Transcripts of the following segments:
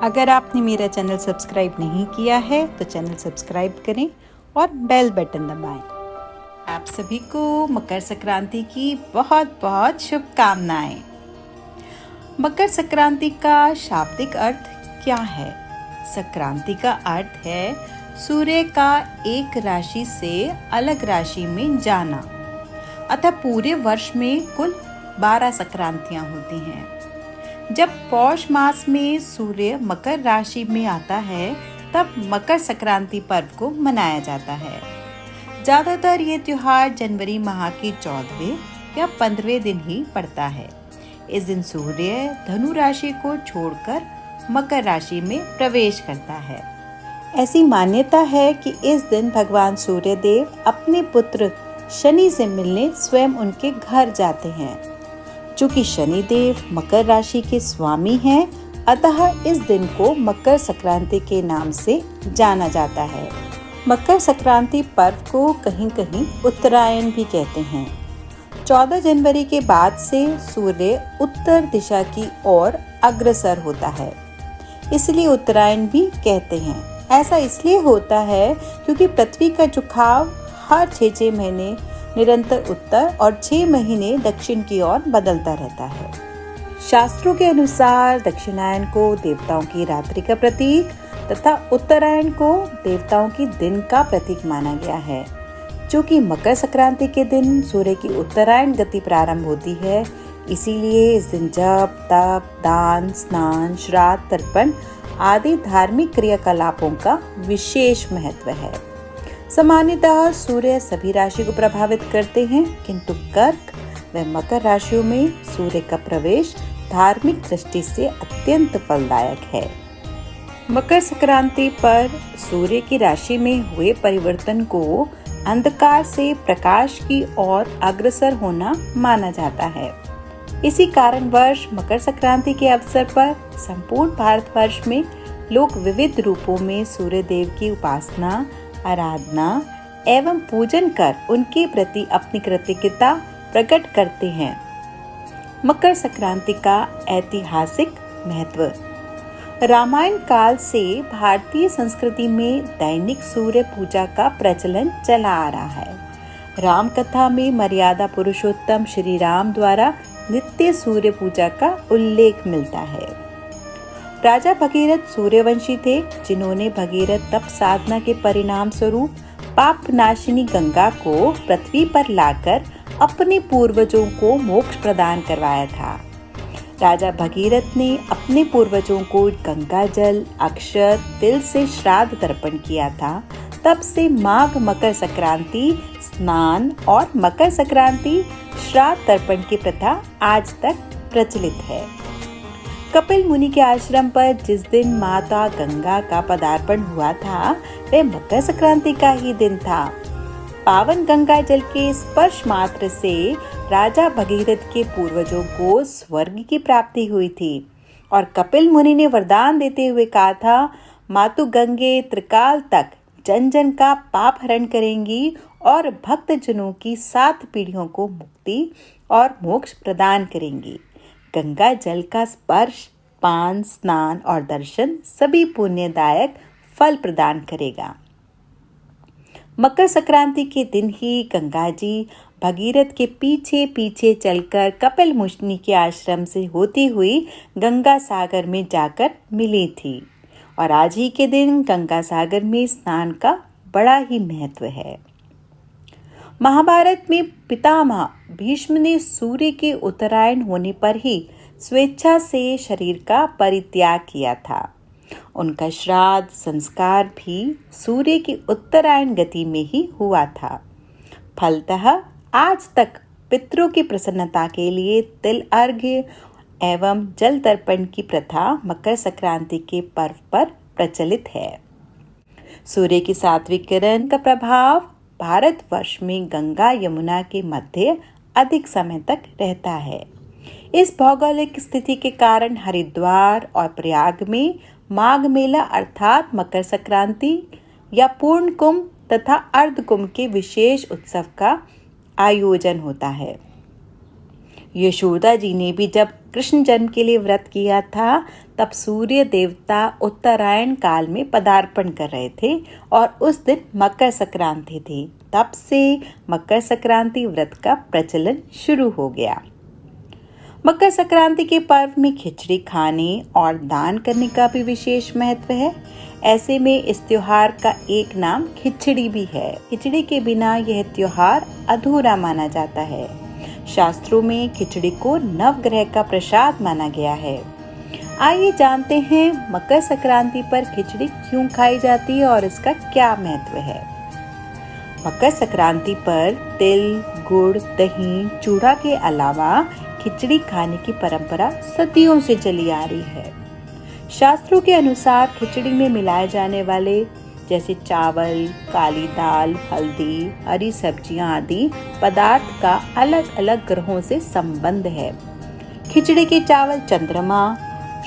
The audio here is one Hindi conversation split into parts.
अगर आपने मेरा चैनल सब्सक्राइब नहीं किया है तो चैनल सब्सक्राइब करें और बेल बटन दबाएं। आप सभी को मकर संक्रांति की बहुत बहुत शुभकामनाएं। मकर संक्रांति का शाब्दिक अर्थ क्या है? संक्रांति का अर्थ है सूर्य का एक राशि से अलग राशि में जाना। अतः पूरे वर्ष में कुल 12 संक्रांतियां होती हैं। जब पौष मास में सूर्य मकर राशि में आता है तब मकर संक्रांति पर्व को मनाया जाता है। ज़्यादातर ये त्योहार जनवरी माह के 14वें या 15वें दिन ही पड़ता है। इस दिन सूर्य धनु राशि को छोड़कर मकर राशि में प्रवेश करता है। ऐसी मान्यता है कि इस दिन भगवान सूर्य देव अपने पुत्र शनि से मिलने स्वयं उनके घर जाते हैं। चूंकि शनि देव मकर राशि के स्वामी हैं, अतः इस दिन को मकर संक्रांति के नाम से जाना जाता है। मकर संक्रांति पर्व को कहीं कहीं उत्तरायण भी कहते हैं। 14 जनवरी के बाद से सूर्य उत्तर दिशा की ओर अग्रसर होता है, इसलिए उत्तरायण भी कहते हैं। ऐसा इसलिए होता है क्योंकि पृथ्वी का झुकाव हर 6 महीने निरंतर उत्तर और 6 महीने दक्षिण की ओर बदलता रहता है। शास्त्रों के अनुसार दक्षिणायन को देवताओं की रात्रि का प्रतीक तथा उत्तरायण को देवताओं की दिन का प्रतीक माना गया है। चूँकि मकर संक्रांति के दिन सूर्य की उत्तरायण गति प्रारंभ होती है, इसीलिए इस दिन जप, तप, दान, स्नान, श्राद्ध, तर्पण आदि धार्मिक क्रियाकलापों का विशेष महत्व है। सामान्यतः सूर्य सभी राशि को प्रभावित करते हैं, किंतु कर्क व मकर राशियों में सूर्य का प्रवेश धार्मिक दृष्टि से अत्यंत फलदायक है। मकर संक्रांति पर सूर्य की राशि में हुए परिवर्तन को अंधकार से प्रकाश की ओर अग्रसर होना माना जाता है। इसी कारणवश मकर संक्रांति के अवसर पर संपूर्ण भारतवर्ष में लोग विविध रूपों में सूर्य देव की उपासना, आराधना एवं पूजन कर उनके प्रति अपनी कृतज्ञता प्रकट करते हैं। मकर संक्रांति का ऐतिहासिक महत्व। रामायण काल से भारतीय संस्कृति में दैनिक सूर्य पूजा का प्रचलन चला आ रहा है। राम कथा में मर्यादा पुरुषोत्तम श्री राम द्वारा नित्य सूर्य पूजा का उल्लेख मिलता है। राजा भगीरथ सूर्यवंशी थे, जिन्होंने भगीरथ तप साधना के परिणाम स्वरूप पाप नाशिनी गंगा को पृथ्वी पर लाकर अपने पूर्वजों को मोक्ष प्रदान करवाया था। राजा भगीरथ ने अपने पूर्वजों को गंगा जल, अक्षत, तिल से श्राद्ध तर्पण किया था। तब से माघ मकर संक्रांति स्नान और मकर संक्रांति श्राद्ध तर्पण की प्रथा आज तक प्रचलित है। कपिल मुनि के आश्रम पर जिस दिन माता गंगा का पदार्पण हुआ था, वह मकर संक्रांति का ही दिन था। पावन गंगा जल के स्पर्श मात्र से राजा भगीरथ के पूर्वजों को स्वर्ग की प्राप्ति हुई थी और कपिल मुनि ने वरदान देते हुए कहा था, मातु गंगे त्रिकाल तक जन जन का पाप हरण करेंगी और भक्त जनों की 7 पीढ़ियों को मुक्ति और मोक्ष प्रदान करेंगी। गंगा जल का स्पर्श, पान, स्नान और दर्शन सभी पुण्यदायक फल प्रदान करेगा। मकर संक्रांति के दिन ही गंगा जी भगीरथ के पीछे पीछे चलकर कपिल मुनि के आश्रम से होती हुई गंगा सागर में जाकर मिली थी और आज ही के दिन गंगा सागर में स्नान का बड़ा ही महत्व है। महाभारत में पितामह भीष्म ने सूर्य के उत्तरायण होने पर ही स्वेच्छा से शरीर का परित्याग किया था। उनका श्राद्ध संस्कार भी सूर्य की उत्तरायण गति में ही हुआ था। फलतः आज तक पितरों की प्रसन्नता के लिए तिल अर्घ्य एवं जल तर्पण की प्रथा मकर संक्रांति के पर्व पर प्रचलित है। सूर्य की सात्विक किरण का प्रभाव भारतवर्ष में गंगा यमुना के मध्य अधिक समय तक रहता है। इस भौगोलिक स्थिति के कारण हरिद्वार और प्रयाग में माघ मेला अर्थात मकर संक्रांति या पूर्ण कुंभ तथा अर्ध कुंभ के विशेष उत्सव का आयोजन होता है। यशोदा जी ने भी जब कृष्ण जन्म के लिए व्रत किया था, तब सूर्य देवता उत्तरायण काल में पदार्पण कर रहे थे और उस दिन मकर संक्रांति थी। तब से मकर संक्रांति व्रत का प्रचलन शुरू हो गया। मकर संक्रांति के पर्व में खिचड़ी खाने और दान करने का भी विशेष महत्व है। ऐसे में इस त्योहार का एक नाम खिचड़ी भी है। खिचड़ी के बिना यह त्योहार अधूरा माना जाता है। शास्त्रों में खिचड़ी को नवग्रह का प्रसाद माना गया है। आइए जानते हैं मकर संक्रांति पर खिचड़ी क्यों खाई जाती है और इसका क्या महत्व है। मकर संक्रांति पर तिल, गुड़, दही, चूड़ा के अलावा खिचड़ी खाने की परंपरा सदियों से चली आ रही है। शास्त्रों के अनुसार खिचड़ी में मिलाए जाने वाले जैसे चावल, काली दाल, हल्दी, हरी सब्जियां आदि पदार्थ का अलग अलग ग्रहों से संबंध है। खिचड़ी के चावल चंद्रमा,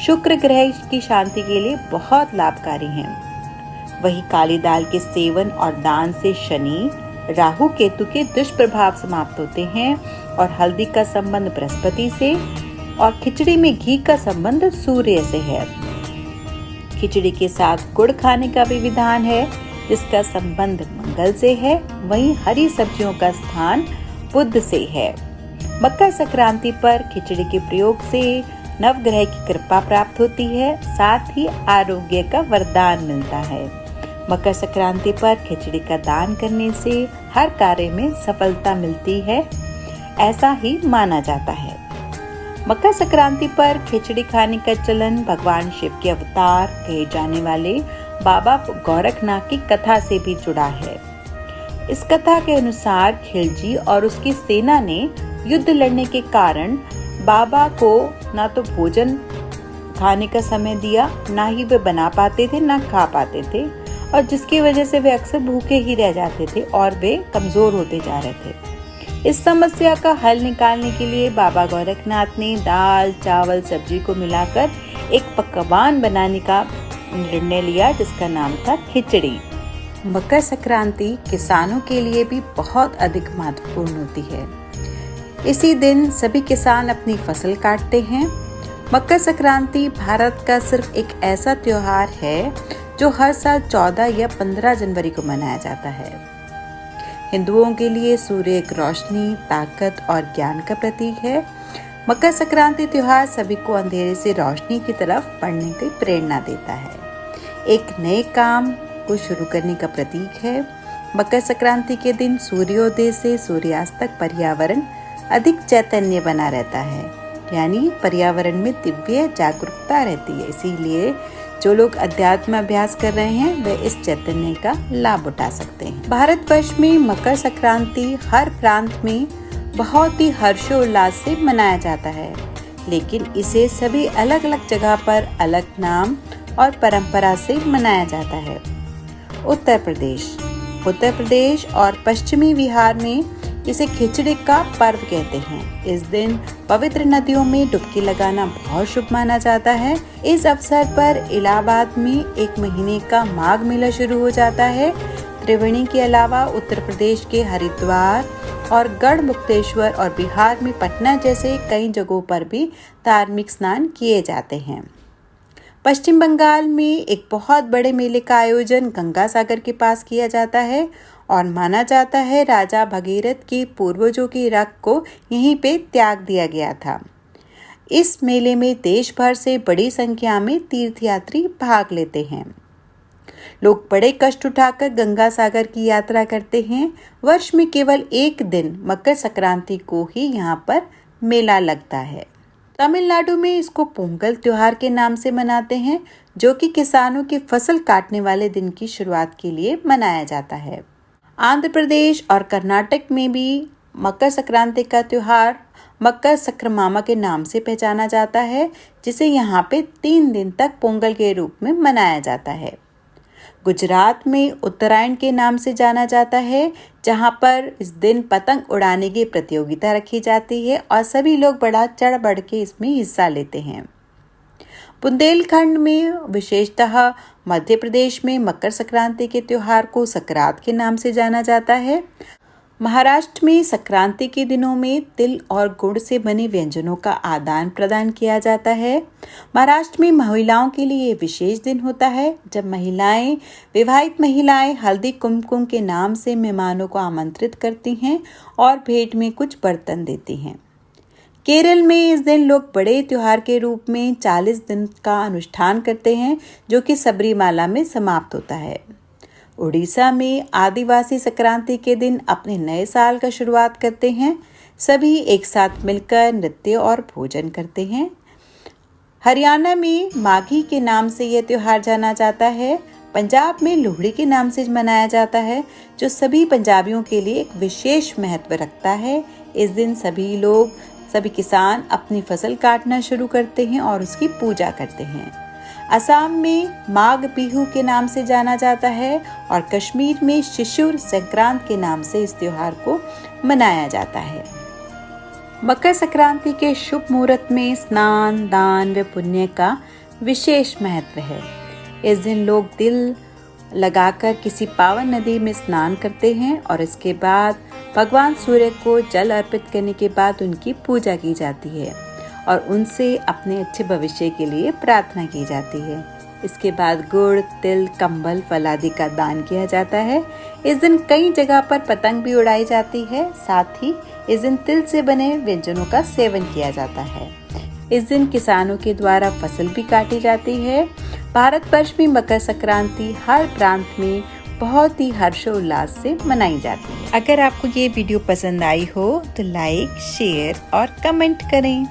शुक्र ग्रह की शांति के लिए बहुत लाभकारी हैं। वही काली दाल के सेवन और दान से शनि, राहु, केतु के दुष्प्रभाव समाप्त होते हैं और हल्दी का संबंध बृहस्पति से और खिचड़ी में घी का संबंध सूर्य से है। खिचड़ी के साथ गुड़ खाने का भी विधान है, जिसका संबंध मंगल से है। वहीं हरी सब्जियों का स्थान बुध से है। मकर संक्रांति पर खिचड़ी के प्रयोग से नवग्रह की कृपा प्राप्त होती है, साथ ही आरोग्य का वरदान मिलता है। मकर संक्रांति पर खिचड़ी का दान करने से हर कार्य में सफलता मिलती है, ऐसा ही माना जाता है। मकर संक्रांति पर खिचड़ी खाने का चलन भगवान शिव के अवतार कहे जाने वाले बाबा गोरखनाथ की कथा से भी जुड़ा है। इस कथा के अनुसार खिलजी और उसकी सेना ने युद्ध लड़ने के कारण बाबा को ना तो भोजन खाने का समय दिया, ना ही वे बना पाते थे, ना खा पाते थे, और जिसकी वजह से वे अक्सर भूखे ही रह जाते थे और वे कमजोर होते जा रहे थे। इस समस्या का हल निकालने के लिए बाबा गोरखनाथ ने दाल, चावल, सब्जी को मिलाकर एक पकवान बनाने का निर्णय लिया, जिसका नाम था खिचड़ी। मकर संक्रांति किसानों के लिए भी बहुत अधिक महत्वपूर्ण होती है। इसी दिन सभी किसान अपनी फसल काटते हैं। मकर संक्रांति भारत का सिर्फ एक ऐसा त्योहार है जो हर साल 14 या 15 जनवरी को मनाया जाता है। हिंदुओं के लिए सूर्य एक रोशनी, ताकत और ज्ञान का प्रतीक है। मकर संक्रांति त्योहार सभी को अंधेरे से रोशनी की तरफ बढ़ने की प्रेरणा देता है। एक नए काम को शुरू करने का प्रतीक है। मकर संक्रांति के दिन सूर्योदय से सूर्यास्त तक पर्यावरण अधिक चैतन्य बना रहता है, यानी पर्यावरण में दिव्य जागरूकता रहती है। इसीलिए जो लोग अध्यात्म अभ्यास कर रहे हैं वे इस चैतन्य का लाभ उठा सकते हैं। भारतवर्ष में मकर संक्रांति हर प्रांत में बहुत ही हर्षोल्लास से मनाया जाता है, लेकिन इसे सभी अलग अलग जगह पर अलग नाम और परंपरा से मनाया जाता है। उत्तर प्रदेश और पश्चिमी बिहार में इसे खिचड़ी का पर्व कहते हैं। इस दिन पवित्र नदियों में डुबकी लगाना बहुत शुभ माना जाता है। इस अवसर पर इलाहाबाद में एक महीने का माघ मेला शुरू हो जाता है। त्रिवेणी के अलावा उत्तर प्रदेश के हरिद्वार और गढ़मुक्तेश्वर और बिहार में पटना जैसे कई जगहों पर भी धार्मिक स्नान किए जाते हैं। पश्चिम बंगाल में एक बहुत बड़े मेले का आयोजन गंगा सागर के पास किया जाता है और माना जाता है राजा भगीरथ के पूर्वजों की रक्त को यहीं पे त्याग दिया गया था। इस मेले में देश भर से बड़ी संख्या में तीर्थयात्री भाग लेते हैं। लोग बड़े कष्ट उठाकर गंगा सागर की यात्रा करते हैं। वर्ष में केवल एक दिन मकर संक्रांति को ही यहाँ पर मेला लगता है। तमिलनाडु में इसको पोंगल त्योहार के नाम से मनाते हैं, जो कि किसानों की फसल काटने वाले दिन की शुरुआत के लिए मनाया जाता है। आंध्र प्रदेश और कर्नाटक में भी मकर संक्रांति का त्योहार मकर संक्रामा के नाम से पहचाना जाता है, जिसे यहाँ पे 3 दिन तक पोंगल के रूप में मनाया जाता है। गुजरात में उत्तरायण के नाम से जाना जाता है, जहाँ पर इस दिन पतंग उड़ाने की प्रतियोगिता रखी जाती है और सभी लोग बड़ा चढ़ बढ़ के इसमें हिस्सा लेते हैं। बुंदेलखंड में विशेषतः मध्य प्रदेश में मकर संक्रांति के त्योहार को सकरात के नाम से जाना जाता है। महाराष्ट्र में संक्रांति के दिनों में तिल और गुड़ से बने व्यंजनों का आदान प्रदान किया जाता है। महाराष्ट्र में महिलाओं के लिए ये विशेष दिन होता है जब विवाहित महिलाएं हल्दी कुमकुम के नाम से मेहमानों को आमंत्रित करती हैं और भेंट में कुछ बर्तन देती हैं। केरल में इस दिन लोग बड़े त्योहार के रूप में 40 दिन का अनुष्ठान करते हैं जो कि सबरीमाला में समाप्त होता है। उड़ीसा में आदिवासी संक्रांति के दिन अपने नए साल का शुरुआत करते हैं। सभी एक साथ मिलकर नृत्य और भोजन करते हैं। हरियाणा में माघी के नाम से यह त्योहार जाना जाता है। पंजाब में लोहड़ी के नाम से मनाया जाता है जो सभी पंजाबियों के लिए एक विशेष महत्व रखता है। इस दिन सभी किसान अपनी फसल काटना शुरू करते हैं और उसकी पूजा करते हैं। असम में माघ बिहू के नाम से जाना जाता है और कश्मीर में शिशुर संक्रांत के नाम से इस त्योहार को मनाया जाता है। मकर संक्रांति के शुभ मुहूर्त में स्नान, दान व पुण्य का विशेष महत्व है। इस दिन लोग तिल लगाकर किसी पावन नदी में स्नान करते हैं और इसके बाद भगवान सूर्य को जल अर्पित करने के बाद उनकी पूजा की जाती है और उनसे अपने अच्छे भविष्य के लिए प्रार्थना की जाती है। इसके बाद गुड़, तिल, कंबल, फल आदि का दान किया जाता है। इस दिन कई जगह पर पतंग भी उड़ाई जाती है। साथ ही इस दिन तिल से बने व्यंजनों का सेवन किया जाता है। इस दिन किसानों के द्वारा फसल भी काटी जाती है। भारतवर्ष में मकर संक्रांति हर प्रांत में बहुत ही हर्षोल्लास से मनाई जाती है। अगर आपको ये वीडियो पसंद आई हो तो लाइक, शेयर और कमेंट करें।